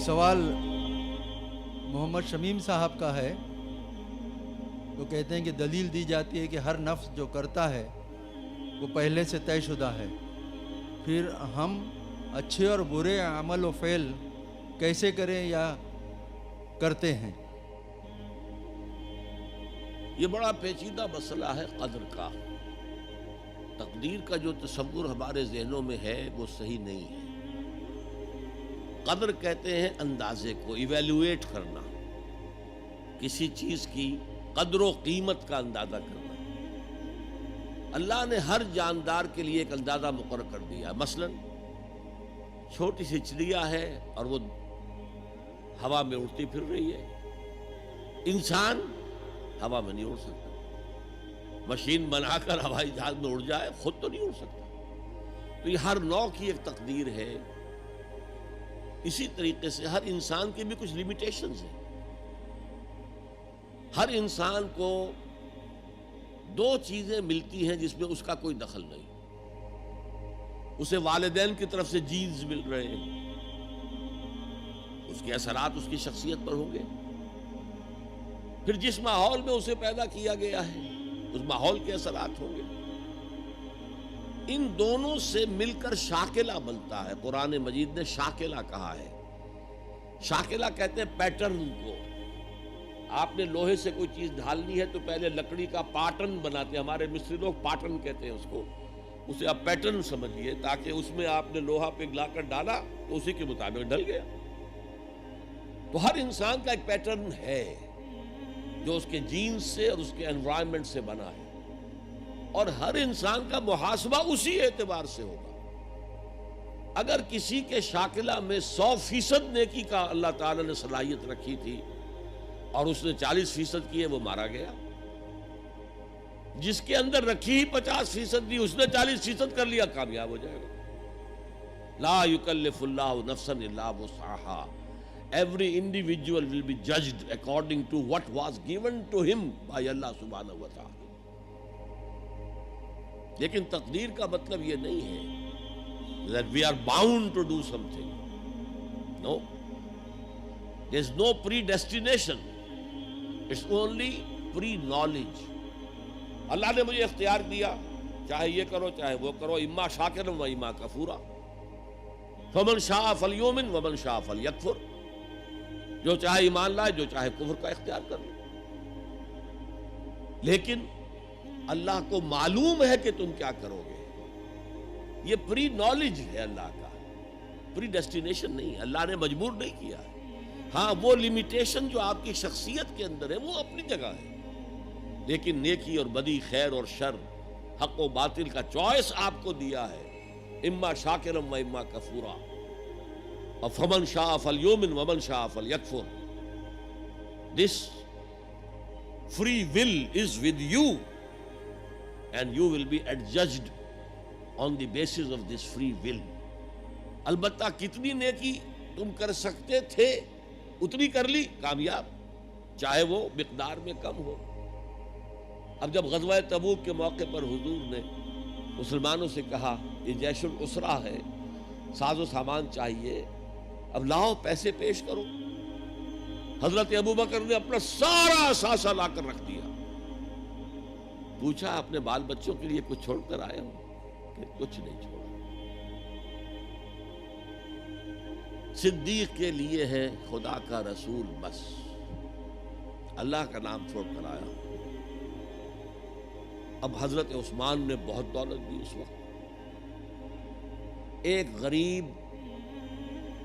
سوال محمد شمیم صاحب کا ہے. وہ کہتے ہیں کہ دلیل دی جاتی ہے کہ ہر نفس جو کرتا ہے وہ پہلے سے طے شدہ ہے، پھر ہم اچھے اور برے عمل و فعل کیسے کریں یا کرتے ہیں؟ یہ بڑا پیچیدہ مسئلہ ہے قدر کا. تقدیر کا جو تصور ہمارے ذہنوں میں ہے وہ صحیح نہیں ہے. قدر کہتے ہیں اندازے کو، ایویلویٹ کرنا، کسی چیز کی قدر و قیمت کا اندازہ کرنا. اللہ نے ہر جاندار کے لیے ایک اندازہ مقرر کر دیا. مثلا چھوٹی سی چڑیا ہے اور وہ ہوا میں اڑتی پھر رہی ہے. انسان ہوا میں نہیں اڑ سکتا. مشین بنا کر ہوائی جہاز میں اڑ جائے، خود تو نہیں اڑ سکتا. تو یہ ہر نوع کی ایک تقدیر ہے. اسی طریقے سے ہر انسان کی بھی کچھ لیمیٹیشنز ہیں. ہر انسان کو دو چیزیں ملتی ہیں جس میں اس کا کوئی دخل نہیں. اسے والدین کی طرف سے جینز مل رہے ہیں، اس کے اثرات اس کی شخصیت پر ہوں گے. پھر جس ماحول میں اسے پیدا کیا گیا ہے اس ماحول کے اثرات ہوں گے. ان دونوں سے مل کر شاکلہ بنتا ہے. قرآن مجید نے شاکلہ کہا ہے. شاکلہ کہتے ہیں پیٹرن کو. آپ نے لوہے سے کوئی چیز ڈھالنی ہے تو پہلے لکڑی کا پاٹرن بناتے ہیں. ہمارے مصری لوگ پاٹرن کہتے ہیں اس کو. اسے آپ پیٹرن سمجھیے تاکہ اس میں آپ نے لوہا پگھلا کر ڈالا تو اسی کے مطابق ڈھل گیا. تو ہر انسان کا ایک پیٹرن ہے جو اس کے جینز سے اور اس کے انوائرمنٹ سے بنا ہے، اور ہر انسان کا محاسبہ اسی اعتبار سے ہوگا. اگر کسی کے شاکلہ میں 100% نیکی کا اللہ تعالی نے صلاحیت رکھی تھی اور اس نے 40% کی ہے، وہ مارا گیا. جس کے اندر رکھی ہی 50% دی، اس نے 40% کر لیا، کامیاب ہو جائے گا. لا یکلف اللہ نفسا الا وسعها. Every individual will be judged according to what was given to him by Allah subhanahu wa ta'ala. لیکن تقدیر کا مطلب یہ نہیں ہے that we are bound to do something. No. There is no predestination. It's only pre-knowledge. اللہ نے مجھے اختیار دیا، چاہے یہ کرو چاہے وہ کرو، اما شاکرا و اما کفورا. فمن شاء فلیؤمن ومن شاء فلیکفر. جو چاہے ایمان لائے، جو چاہے کفر کا اختیار کر لے. لیکن اللہ کو معلوم ہے کہ تم کیا کرو گے. یہ پری نالج ہے اللہ کا، پری ڈیسٹینیشن نہیں ہے. اللہ نے مجبور نہیں کیا. ہاں وہ لمیٹیشن جو آپ کی شخصیت کے اندر ہے وہ اپنی جگہ ہے، لیکن نیکی اور بدی، خیر اور شر، حق و باطل کا چوائس آپ کو دیا ہے. اما شاکرا و اما کفورا. فمن شاء فلیؤمن ومن شاء فلیکفر. This free will is with you and you will be adjudged on the basis of this free will. البتہ کتنی نیکی تم کر سکتے تھے اتنی کر لی، کامیاب، چاہے وہ مقدار میں کم ہو. اب جب غزوہ تبوک کے موقع پر حضور نے مسلمانوں سے کہا یہ جیش العسرہ ہے، ساز و سامان چاہیے، اب لاؤ پیسے پیش کرو. حضرت ابوبکر نے اپنا سارا اثاثہ لا کر رکھ دیا. پوچھا اپنے بال بچوں کے لیے کچھ چھوڑ کر آئے ہو؟ کہ کچھ نہیں چھوڑا. صدیق کے لیے ہے خدا کا رسول، بس اللہ کا نام چھوڑ کر آیا. اب حضرت عثمان نے بہت دولت دی اس وقت. ایک غریب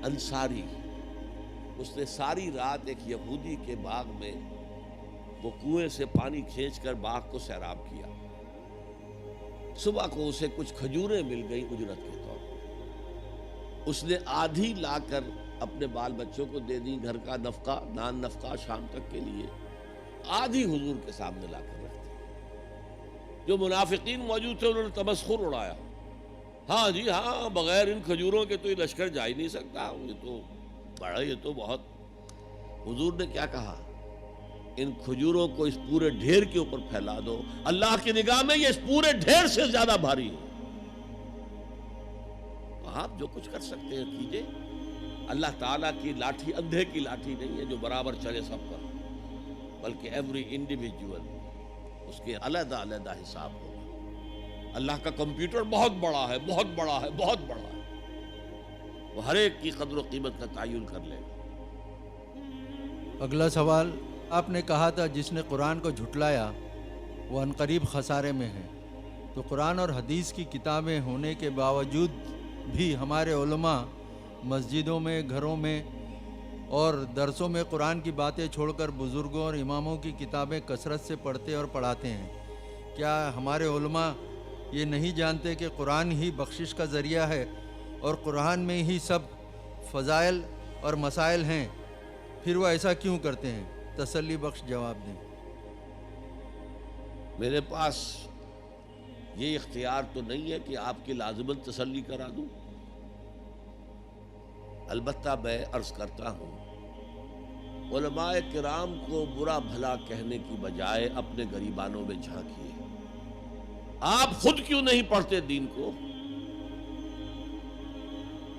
انصاری، اس نے ساری رات ایک یہودی کے باغ میں وہ کنویں سے پانی کھینچ کر باغ کو سیراب کیا. صبح کو اسے کچھ کھجوریں مل گئیں اجرت کے طور پر. اس نے آدھی لا کر اپنے بال بچوں کو دے دی، گھر کا نفقہ، نان نفقہ شام تک کے لیے. آدھی حضور کے سامنے لا کر رکھ دی. جو منافقین موجود تھے انہوں نے تمسخر اڑایا. ہاں جی ہاں، بغیر ان کھجوروں کے تو یہ لشکر جا ہی نہیں سکتا، یہ تو بڑا، یہ تو بہت. حضور نے کیا کہا؟ ان کھجوروں کو اس پورے ڈھیر کے اوپر پھیلا دو، اللہ کی نگاہ میں یہ اس پورے ڈھیر سے زیادہ بھاری ہے. آپ جو کچھ کر سکتے ہیں کیجئے. اللہ تعالیٰ کی لاٹھی اندھے کی لاٹھی نہیں ہے جو برابر چلے سب پر، بلکہ ایوری انڈیویجول اس کے علیحدہ علیحدہ حساب ہوگا۔ اللہ کا کمپیوٹر بہت بڑا ہے، بہت بڑا ہے، بہت بڑا ہے، وہ ہر ایک کی قدر و قیمت کا تعین کر لے گا۔ اگلا سوال، آپ نے کہا تھا جس نے قرآن کو جھٹلایا وہ عنقریب خسارے میں ہے، تو قرآن اور حدیث کی کتابیں ہونے کے باوجود بھی ہمارے علماء مسجدوں میں، گھروں میں اور درسوں میں قرآن کی باتیں چھوڑ کر بزرگوں اور اماموں کی کتابیں کثرت سے پڑھتے اور پڑھاتے ہیں۔ کیا ہمارے علماء یہ نہیں جانتے کہ قرآن ہی بخشش کا ذریعہ ہے اور قرآن میں ہی سب فضائل اور مسائل ہیں؟ پھر وہ ایسا کیوں کرتے ہیں؟ تسلی بخش جواب دیں۔ میرے پاس یہ اختیار تو نہیں ہے کہ آپ کی لازماً تسلی کرا دوں، البتہ میں عرض کرتا ہوں علماء کرام کو برا بھلا کہنے کی بجائے اپنے گریبانوں میں جھانکیے۔ آپ خود کیوں نہیں پڑھتے دین کو؟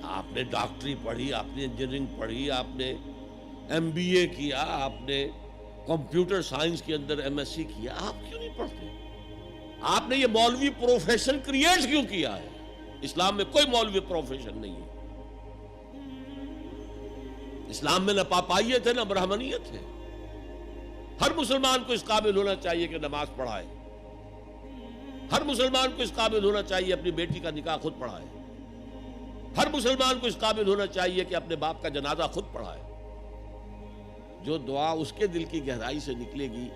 آپ نے ڈاکٹری پڑھی، آپ نے انجینئرنگ پڑھی، آپ نے ایم بی اے کیا، آپ نے کمپیوٹر سائنس کے اندر ایم ایس سی کیا، آپ کیوں نہیں پڑھتے؟ آپ نے یہ مولوی پروفیشن کریٹ کیوں کیا ہے؟ اسلام میں کوئی مولوی پروفیشن نہیں ہے۔ اسلام میں نہ پاپائیت ہے نہ برہمنیت ہے۔ ہر مسلمان کو اس قابل ہونا چاہیے کہ نماز پڑھائے، ہر مسلمان کو اس قابل ہونا چاہیے اپنی بیٹی کا نکاح خود پڑھائے، ہر مسلمان کو اس قابل ہونا چاہیے کہ اپنے باپ کا جنازہ خود پڑھائے۔ جو دعا اس کے دل کی گہرائی سے نکلے گی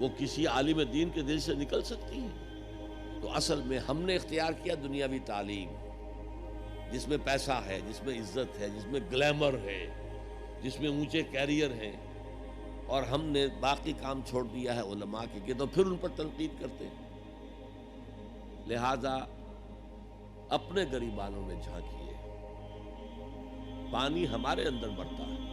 وہ کسی عالم دین کے دل سے نکل سکتی ہے۔ تو اصل میں ہم نے اختیار کیا دنیاوی تعلیم، جس میں پیسہ ہے، جس میں عزت ہے، جس میں گلیمر ہے، جس میں اونچے کیریئر ہیں، اور ہم نے باقی کام چھوڑ دیا ہے علماء کے کہ تو پھر ان پر تنقید کرتے ہیں۔ لہذا اپنے گریبانوں میں جھانکیے، پانی ہمارے اندر بڑھتا ہے،